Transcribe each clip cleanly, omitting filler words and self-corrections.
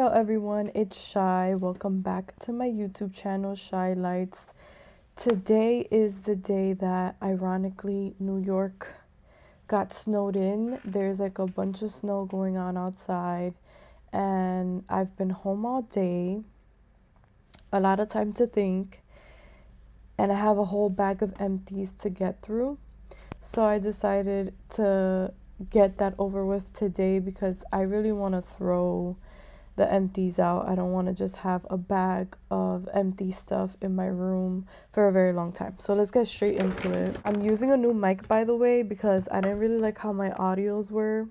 Hello everyone, it's Shai. Welcome back to my YouTube channel, Shai-Lights. Today is the day that, ironically, New York got snowed in. There's like a bunch of snow going on outside, and I've been home all day. A lot of time to think, and I have a whole bag of empties to get through. So I decided to get that over with today because I really want to throw the empties out. I don't want to just have a bag of empty stuff in my room for a very long time. So let's get straight into it. I'm using a new mic, by the way, because I didn't really like how my audios were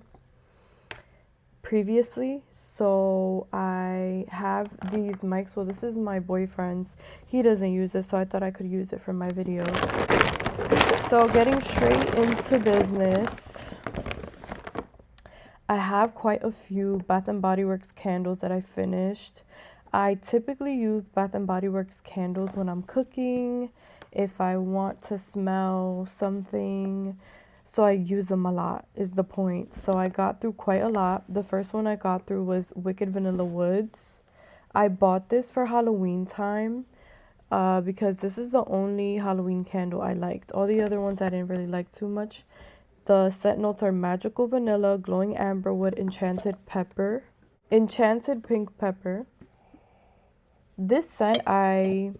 previously. So I have these mics. Well, this is my boyfriend's. He doesn't use it, so I thought I could use it for my videos. So getting straight into business, I have quite a few Bath & Body Works candles that I finished. I typically use Bath & Body Works candles when I'm cooking, if I want to smell something. So I use them a lot is the point. So I got through quite a lot. The first one I got through was Wicked Vanilla Woods. I bought this for Halloween time because this is the only Halloween candle I liked. All the other ones I didn't really like too much. The scent notes are magical vanilla, glowing amberwood, enchanted pink pepper. This scent I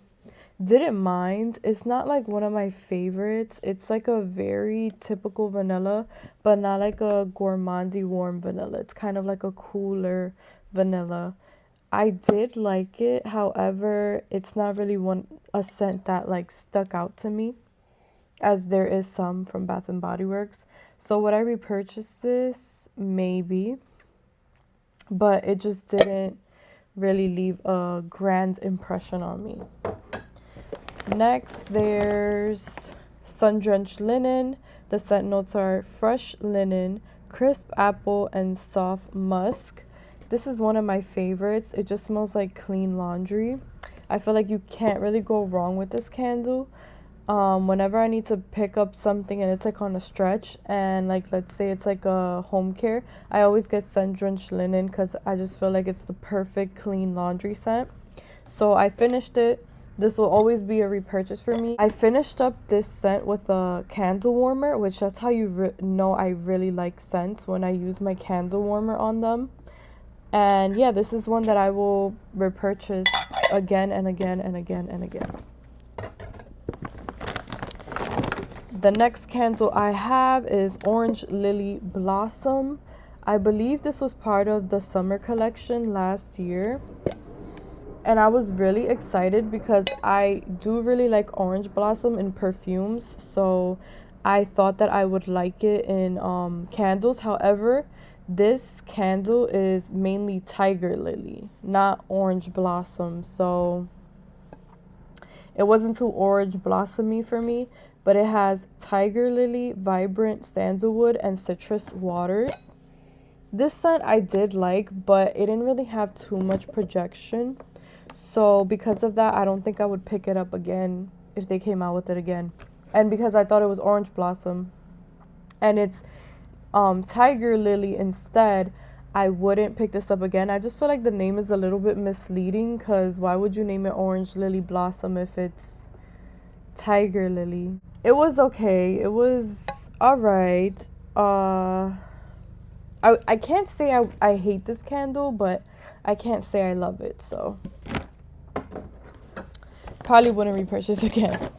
didn't mind. It's not like one of my favorites. It's like a very typical vanilla, but not like a gourmandy warm vanilla. It's kind of like a cooler vanilla. I did like it. However, it's not really a scent that like stuck out to me, as there is some from Bath & Body Works. So would I repurchase this? Maybe. But it just didn't really leave a grand impression on me. Next, there's Sundrenched Linen. The scent notes are fresh linen, crisp apple, and soft musk. This is one of my favorites. It just smells like clean laundry. I feel like you can't really go wrong with this candle. Whenever I need to pick up something and it's like on a stretch, and like let's say it's like a home care, I always get Sundrenched Linen because I just feel like it's the perfect clean laundry scent. So I finished it. This will always be a repurchase for me. I finished up this scent with a candle warmer, which that's how you know I really like scents, when I use my candle warmer on them. And yeah, this is one that I will repurchase again and again and again and again. The next candle I have is Orange Lily Blossom. I believe this was part of the summer collection last year. And I was really excited because I do really like orange blossom in perfumes. So I thought that I would like it in candles. However, this candle is mainly tiger lily, not orange blossom. So it wasn't too orange blossomy for me. But it has tiger lily, vibrant sandalwood, and citrus waters. This scent I did like, but it didn't really have too much projection. So because of that, I don't think I would pick it up again if they came out with it again. And because I thought it was orange blossom and it's tiger lily instead, I wouldn't pick this up again. I just feel like the name is a little bit misleading, because why would you name it Orange Lily Blossom if it's tiger lily? It was okay. It was all right. I can't say I hate this candle, but I can't say I love it. So probably wouldn't repurchase again.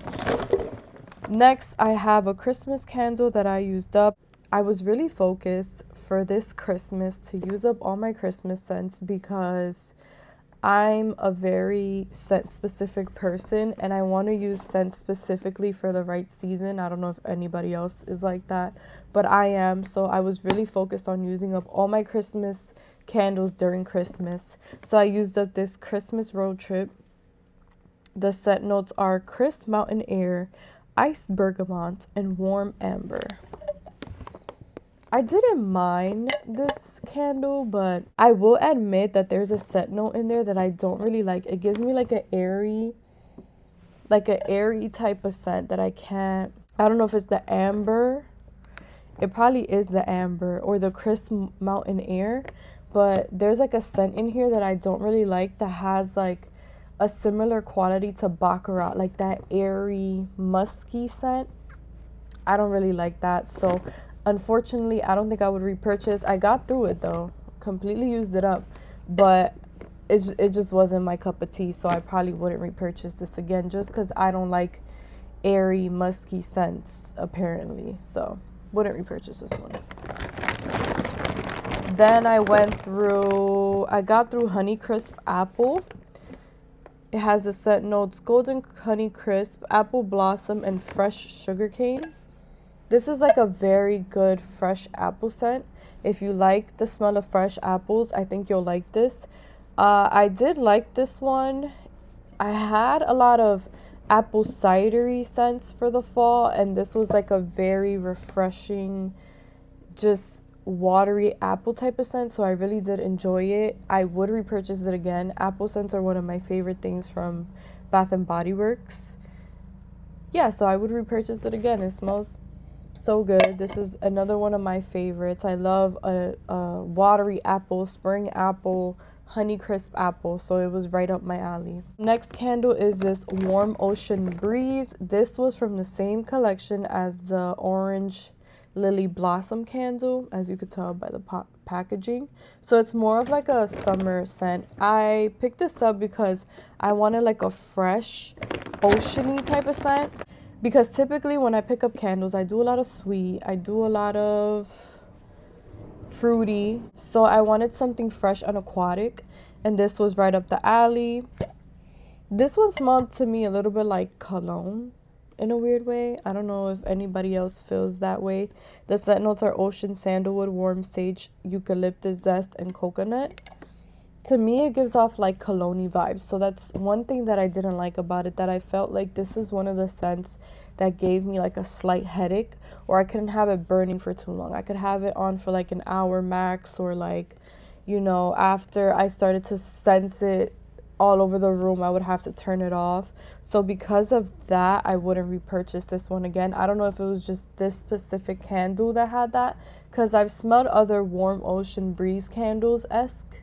Next, I have a Christmas candle that I used up. I was really focused for this Christmas to use up all my Christmas scents because I'm a very scent specific person and I want to use scents specifically for the right season. I don't know if anybody else is like that, but I am. So I was really focused on using up all my Christmas candles during Christmas. So I used up this Christmas Roadtrip. The scent notes are crisp mountain air, iced bergamot, and warm amber. I didn't mind this candle, but I will admit that there's a scent note in there that I don't really like. It gives me like an airy type of scent that I don't know if it's the amber. It probably is the amber or the crisp mountain air, but there's like a scent in here that I don't really like that has like a similar quality to Baccarat, like that airy, musky scent. I don't really like that. So unfortunately, I don't think I would repurchase. I got through it though, completely used it up, but it just wasn't my cup of tea. So I probably wouldn't repurchase this again just because I don't like airy, musky scents apparently. So wouldn't repurchase this one. Then I got through Honeycrisp Apple. It has the scent notes Golden Honeycrisp, Apple Blossom, and Fresh Sugarcane. This is like a very good fresh apple scent. If you like the smell of fresh apples, I think you'll like this. I did like this one. I had a lot of apple cidery scents for the fall, and this was like a very refreshing, just watery apple type of scent, so I really did enjoy it. I would repurchase it again. Apple scents are one of my favorite things from Bath and Body Works. Yeah, so I would repurchase it again. It smells so good. This is another one of my favorites. I love a watery apple, spring apple, Honeycrisp apple, so it was right up my alley. Next candle is this Warm Ocean Breeze. This was from the same collection as the Orange Lily Blossom candle, as you could tell by the packaging. So it's more of like a summer scent. I picked this up because I wanted like a fresh, oceany type of scent. Because typically when I pick up candles, I do a lot of sweet, I do a lot of fruity. So I wanted something fresh and aquatic, and this was right up the alley. This one smelled to me a little bit like cologne in a weird way. I don't know if anybody else feels that way. The scent notes are ocean, sandalwood, warm sage, eucalyptus zest, and coconut. To me, it gives off like cologne vibes. So that's one thing that I didn't like about it, that I felt like this is one of the scents that gave me like a slight headache, or I couldn't have it burning for too long. I could have it on for like an hour max, or like, you know, after I started to sense it all over the room, I would have to turn it off. So because of that, I wouldn't repurchase this one again. I don't know if it was just this specific candle that had that, because I've smelled other Warm Ocean Breeze candles-esque,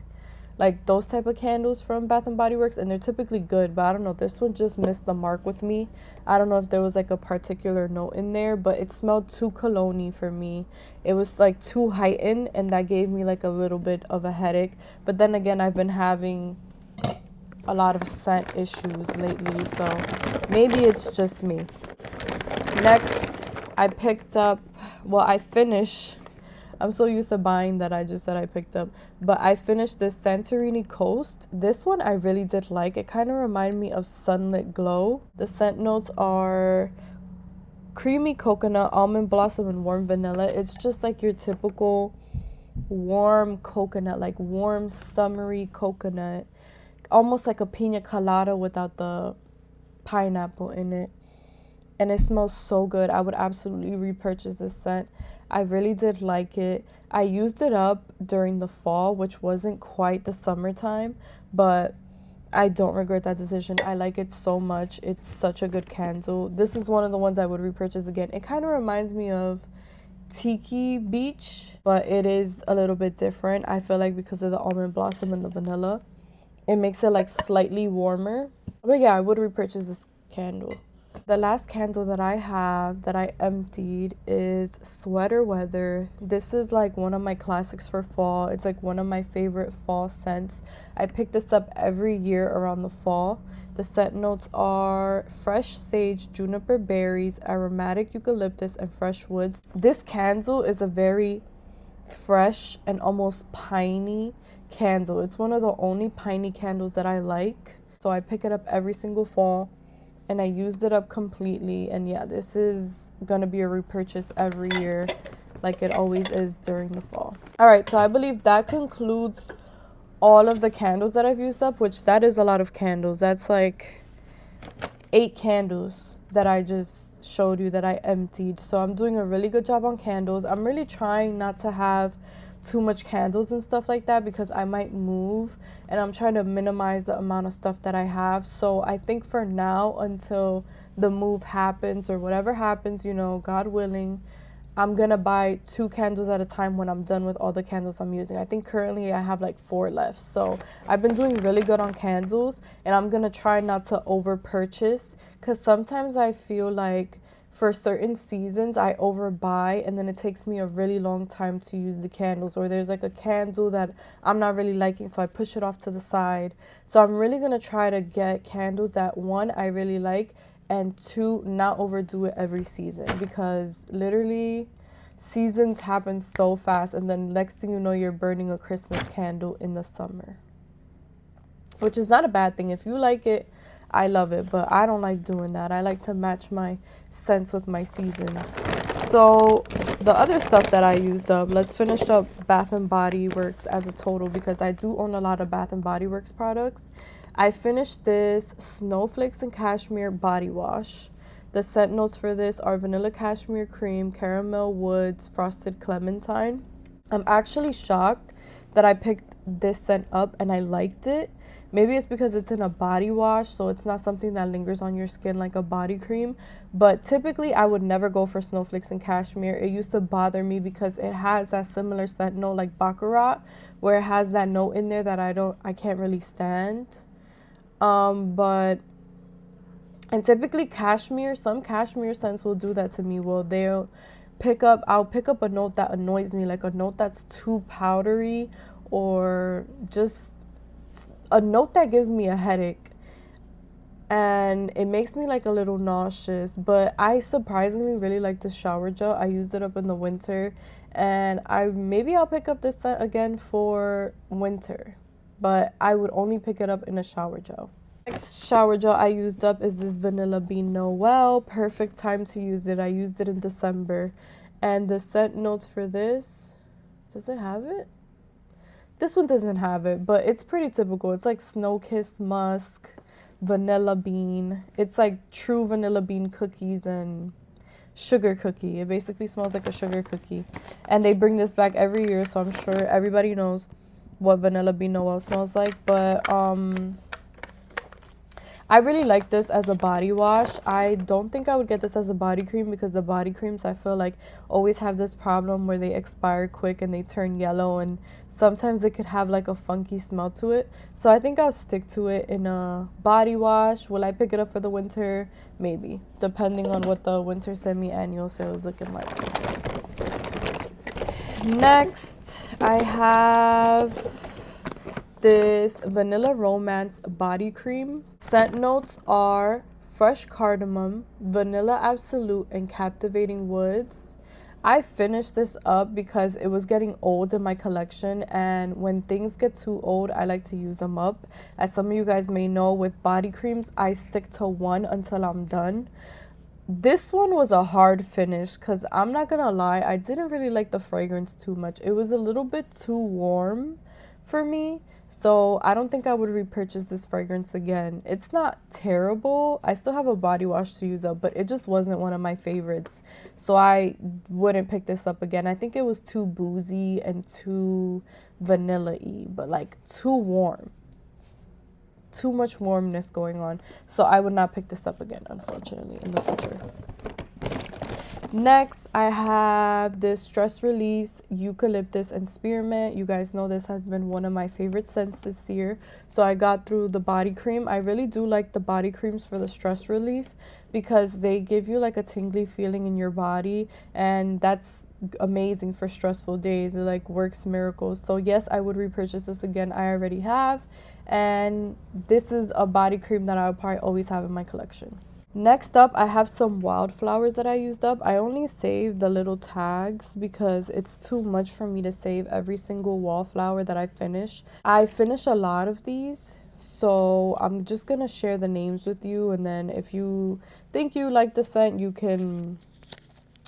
like those type of candles from Bath and Body Works, and they're typically good, but I don't know, this one just missed the mark with me. I don't know if there was like a particular note in there, but it smelled too cologne-y for me. It was like too heightened, and that gave me like a little bit of a headache. But then again, I've been having a lot of scent issues lately, so maybe it's just me. Next, I picked up, well, I finished, I'm so used to buying that I just said I picked up, but I finished this Santorini Coast. This one I really did like. It kind of reminded me of Sunlit Glow. The scent notes are creamy coconut, almond blossom, and warm vanilla. It's just like your typical warm coconut, like warm summery coconut, almost like a pina colada without the pineapple in it. And it smells so good. I would absolutely repurchase this scent. I really did like it. I used it up during the fall, which wasn't quite the summertime, but I don't regret that decision. I like it so much. It's such a good candle. This is one of the ones I would repurchase again. It kind of reminds me of Tiki Beach, but it is a little bit different. I feel like because of the almond blossom and the vanilla, it makes it like slightly warmer. But yeah, I would repurchase this candle. The last candle that I have that I emptied is Sweater Weather. This is like one of my classics for fall. It's like one of my favorite fall scents. I pick this up every year around the fall. The scent notes are fresh sage, juniper berries, aromatic eucalyptus, and fresh woods. This candle is a very fresh and almost piney candle. It's one of the only piney candles that I like. So I pick it up every single fall, and I used it up completely. And yeah, this is gonna be a repurchase every year, like it always is during the fall. All right, so I believe that concludes all of the candles that I've used up, which that is a lot of candles. That's like 8 candles that I just showed you that I emptied. So I'm doing a really good job on candles. I'm really trying not to have too much candles and stuff like that, because I might move, and I'm trying to minimize the amount of stuff that I have. So I think for now, until the move happens or whatever happens, you know, God willing, I'm gonna buy 2 candles at a time when I'm done with all the candles I'm using. I think currently I have like 4 left. So I've been doing really good on candles, and I'm gonna try not to over purchase, because sometimes I feel like for certain seasons I overbuy and then it takes me a really long time to use the candles, or there's like a candle that I'm not really liking, so I push it off to the side. So I'm really gonna try to get candles that, one, I really like, and 2, not overdo it every season, because literally seasons happen so fast, and then next thing you know you're burning a Christmas candle in the summer, which is not a bad thing. If you like it, I love it, but I don't like doing that. I like to match my scents with my seasons. So the other stuff that I used up, let's finish up Bath and Body Works as a total, because I do own a lot of Bath and Body Works products. I finished this Snowflakes and Cashmere body wash. The scent notes for this are vanilla cashmere cream, caramel woods, frosted clementine. I'm actually shocked that I picked this scent up and I liked it. Maybe it's because it's in a body wash, so it's not something that lingers on your skin like a body cream. But typically, I would never go for Snowflakes and Cashmere. It used to bother me because it has that similar scent note like Baccarat, where it has that note in there that I can't really stand. And typically some cashmere scents will do that to me. Well, I'll pick up a note that annoys me, like a note that's too powdery, or just a note that gives me a headache, and it makes me like a little nauseous. But I surprisingly really like this shower gel. I used it up in the winter, and I'll pick up this scent again for winter, but I would only pick it up in a shower gel. Next shower gel I used up is this Vanilla Bean Noel. Perfect time to use it. I used it in December, and the scent notes for this, does it have it? This one doesn't have it, but it's pretty typical. It's like snow-kissed musk, vanilla bean. It's like true vanilla bean cookies and sugar cookie. It basically smells like a sugar cookie. And they bring this back every year, so I'm sure everybody knows what Vanilla Bean Noel smells like. But I really like this as a body wash. I don't think I would get this as a body cream, because the body creams, I feel like, always have this problem where they expire quick and they turn yellow, and sometimes it could have like a funky smell to it. So I think I'll stick to it in a body wash. Will I pick it up for the winter? Maybe, depending on what the winter semi-annual sale is looking like. Next, I have this Vanilla Romance body cream. Scent notes are fresh cardamom, vanilla absolute, and captivating woods. I finished this up because it was getting old in my collection, and when things get too old, I like to use them up. As some of you guys may know, with body creams, I stick to one until I'm done. This one was a hard finish, because I'm not gonna lie, I didn't really like the fragrance too much. It was a little bit too warm for me, so I don't think I would repurchase this fragrance again. It's not terrible. I still have a body wash to use up, but it just wasn't one of my favorites, so I wouldn't pick this up again. I think it was too boozy and too vanilla-y, but like too warm. Too much warmness going on, so I would not pick this up again, unfortunately, in the future. Next, I have this Stress Release Eucalyptus and Spearmint. You guys know this has been one of my favorite scents this year, so I got through the body cream. I really do like the body creams for the stress relief, because they give you like a tingly feeling in your body, and that's amazing for stressful days. It like works miracles. So yes, I would repurchase this again. I already have, and this is a body cream that I would probably always have in my collection. Next up, I have some wildflowers that I used up. I only saved the little tags because it's too much for me to save every single wallflower that I finish. I finish a lot of these, so I'm just gonna share the names with you, and then if you think you like the scent, you can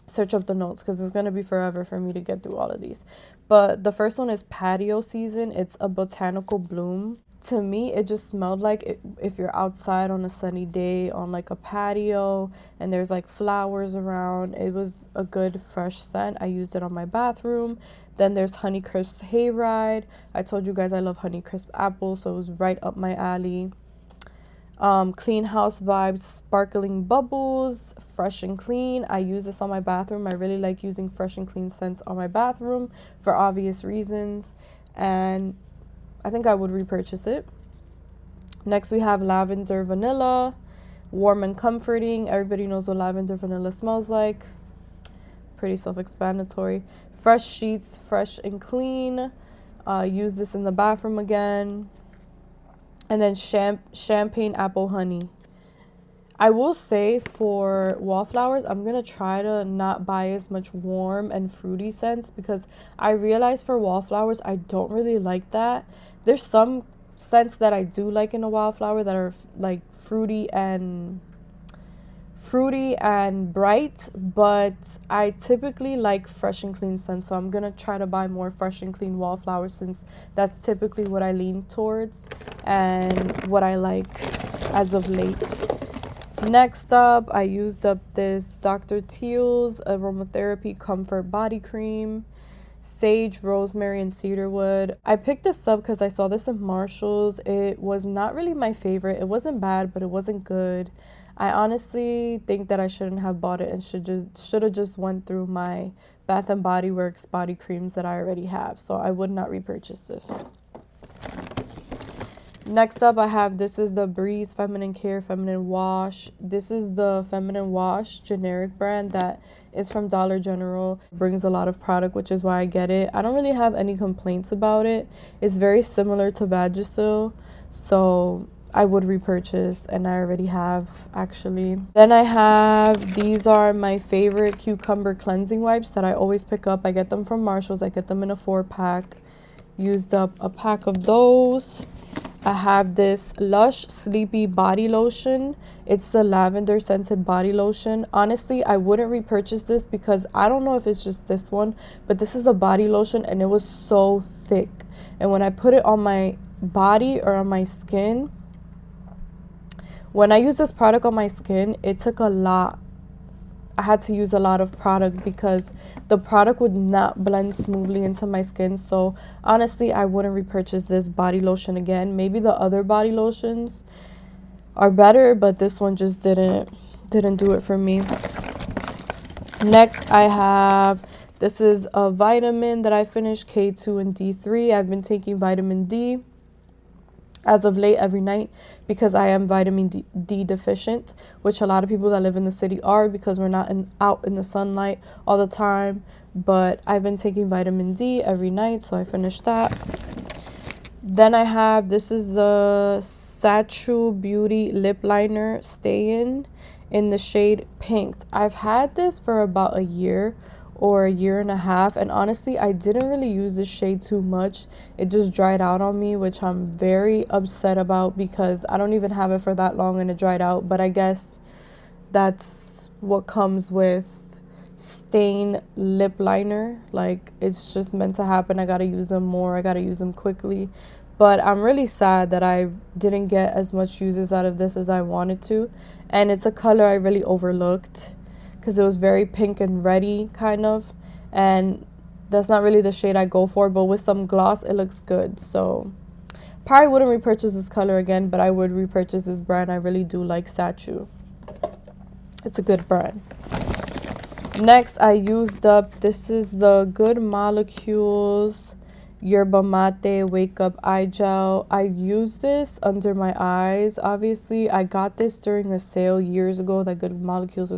search up the notes, because it's gonna be forever for me to get through all of these. But the first one is Patio Season. It's a botanical bloom. To me, it just smelled like if you're outside on a sunny day on like a patio and there's like flowers around. It was a good fresh scent. I used it on my bathroom. Then there's Honeycrisp Hayride. I told you guys I love Honeycrisp apple, so it was right up my alley. Clean House Vibes Sparkling Bubbles, Fresh and Clean. I use this on my bathroom. I really like using fresh and clean scents on my bathroom for obvious reasons, and I think I would repurchase it. Next we have Lavender Vanilla, Warm and Comforting. Everybody knows what lavender vanilla smells like. Pretty self-explanatory. Fresh Sheets, Fresh and Clean. Use this in the bathroom again. And then Champagne Apple Honey. I will say for wallflowers, I'm going to try to not buy as much warm and fruity scents, because I realize for wallflowers, I don't really like that. There's some scents that I do like in a wallflower that are like fruity and bright, but I typically like fresh and clean scents, so I'm gonna try to buy more fresh and clean wallflowers, since that's typically what I lean towards and what I like as of late. Next up, I used up this Dr. Teal's Aromatherapy Comfort Body Cream, Sage, Rosemary, and Cedarwood. I picked this up because I saw this in Marshall's. It was not really my favorite. It wasn't bad, but it wasn't good. I honestly think that I shouldn't have bought it and should have just went through my Bath and Body Works body creams that I already have. So I would not repurchase this. Next up, I have, this is the Breeze Feminine Care Feminine Wash. This is the Feminine Wash generic brand that is from Dollar General. It brings a lot of product, which is why I get it. I don't really have any complaints about it. It's very similar to Vagisil, so I would repurchase, and I already have, actually. Then I have, these are my favorite cucumber cleansing wipes that I always pick up. I get them from Marshall's. I get them in a 4-pack. Used up a pack of those. I have this Lush Sleepy Body Lotion. It's the lavender scented body lotion. Honestly, I wouldn't repurchase this because I don't know if it's just this one, but this is a body lotion and it was so thick. And when I put it on my body or on my skin, when I use this product on my skin, it took a lot. I had to use a lot of product because the product would not blend smoothly into my skin. So honestly, I wouldn't repurchase this body lotion again. Maybe the other body lotions are better, but this one just didn't do it for me. Next, I have, this is a vitamin that I finished, K2 and D3. I've been taking vitamin D as of late every night because I am vitamin D deficient, which a lot of people that live in the city are because we're not out in the sunlight all the time. But I've been taking vitamin D every night, so I finished that. Then I have, this is the Satchel Beauty Lip Liner Stay-In the shade Pink. I've had this for about a year or a year and a half, and honestly I didn't really use this shade too much. It just dried out on me, which I'm very upset about because I don't even have it for that long and it dried out. But I guess that's what comes with stain lip liner. Like, it's just meant to happen. I gotta use them more, I gotta use them quickly. But I'm really sad that I didn't get as much uses out of this as I wanted to, and it's a color I really overlooked because it was very pink and reddy kind of, and that's not really the shade I go for, but with some gloss it looks good. So probably wouldn't repurchase this color again, but I would repurchase this brand. I really do like Satchel. It's a good brand. Next, I used up, this is the Good Molecules Yerba Mate Wake Up Eye Gel. I use this under my eyes. Obviously, I got this during a sale years ago that Good Molecules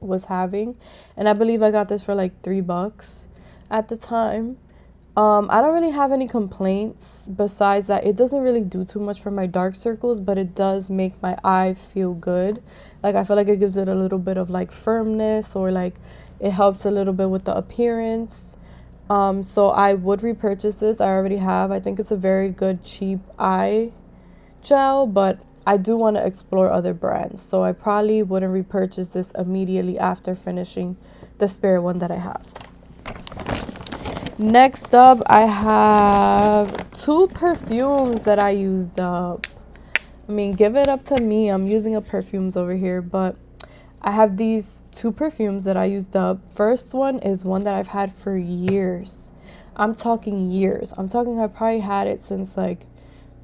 was having, and I believe I got this for like $3 at the time. I don't really have any complaints besides that it doesn't really do too much for my dark circles, but it does make my eye feel good. Like, I feel like it gives it a little bit of like firmness, or like it helps a little bit with the appearance. So I would repurchase this. I already have. I think it's a very good cheap eye gel, but I do want to explore other brands, so I probably wouldn't repurchase this immediately after finishing the spare one that I have. Next up, I have 2 perfumes that I used up. I mean, give it up to me. I'm using up perfumes over here, but I have these 2 perfumes that I used up. First one is one that I've had for years. I'm talking years. I'm talking, I've probably had it since like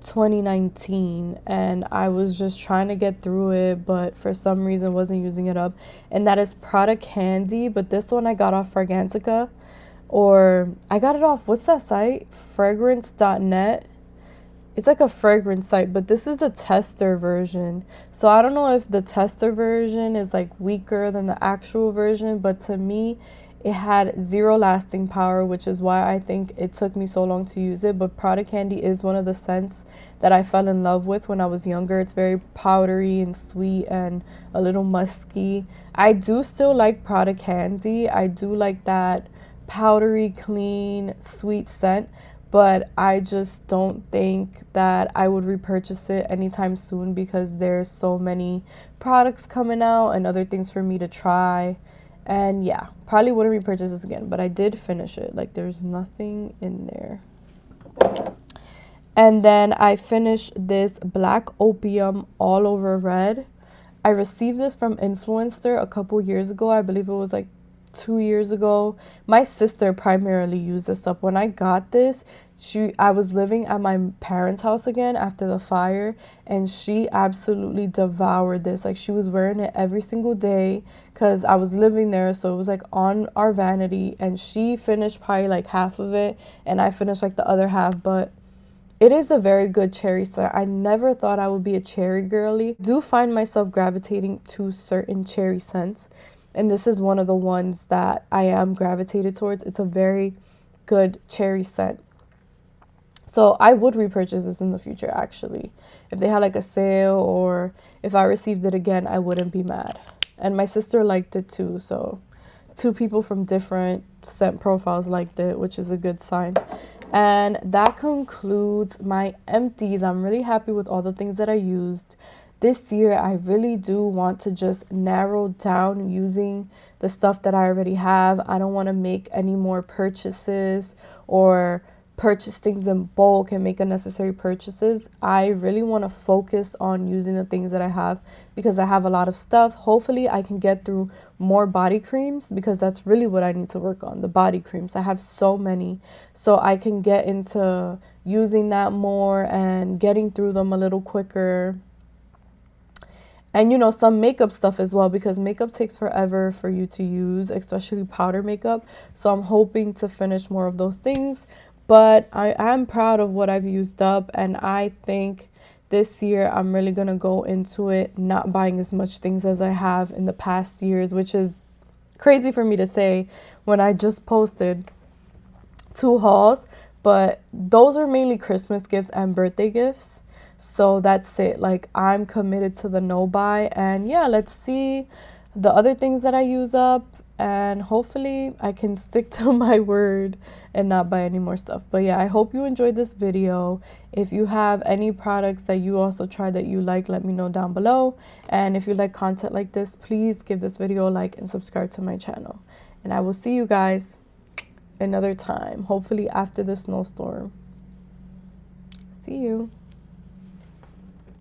2019, and I was just trying to get through it, but for some reason wasn't using it up. And that is Prada Candy, but this one I got off Fragrantica, or I got it off, what's that site? Fragrance.net. It's like a fragrance site, but this is a tester version. So I don't know if the tester version is like weaker than the actual version, but to me, it had zero lasting power, which is why I think it took me so long to use it. But Prada Candy is one of the scents that I fell in love with when I was younger. It's very powdery and sweet and a little musky. I do still like Prada Candy. I do like that powdery, clean, sweet scent. But I just don't think that I would repurchase it anytime soon because there's so many products coming out and other things for me to try. And yeah, probably wouldn't repurchase this again, but I did finish it. Like, there's nothing in there. And then I finished this Black Opium All Over Red. I received this from Influencer a couple years ago. I believe it was like 2 years ago. My sister primarily used this up. When I got this, I was living at my parents' house again after the fire, and she absolutely devoured this. Like, she was wearing it every single day because I was living there, so it was like on our vanity, and she finished probably like half of it and I finished like the other half. But it is a very good cherry scent. I never thought I would be a cherry girly. I do find myself gravitating to certain cherry scents, and this is one of the ones that I am gravitated towards. It's a very good cherry scent. So I would repurchase this in the future, actually. If they had like a sale, or if I received it again, I wouldn't be mad. And my sister liked it too, so 2 people from different scent profiles liked it, which is a good sign. And that concludes my empties. I'm really happy with all the things that I used. This year, I really do want to just narrow down using the stuff that I already have. I don't want to make any more purchases or purchase things in bulk and make unnecessary purchases. I really want to focus on using the things that I have because I have a lot of stuff. Hopefully I can get through more body creams because that's really what I need to work on, the body creams. I have so many, so I can get into using that more and getting through them a little quicker. And, you know, some makeup stuff as well, because makeup takes forever for you to use, especially powder makeup. So I'm hoping to finish more of those things. But I am proud of what I've used up, and I think this year I'm really going to go into it not buying as much things as I have in the past years, which is crazy for me to say when I just posted 2 hauls. But those are mainly Christmas gifts and birthday gifts. So that's it. Like, I'm committed to the no buy. And yeah, let's see the other things that I use up. And hopefully I can stick to my word and not buy any more stuff. But yeah, I hope you enjoyed this video. If you have any products that you also tried that you like, let me know down below. And if you like content like this, please give this video a like and subscribe to my channel. And I will see you guys another time, hopefully after the snowstorm. See you.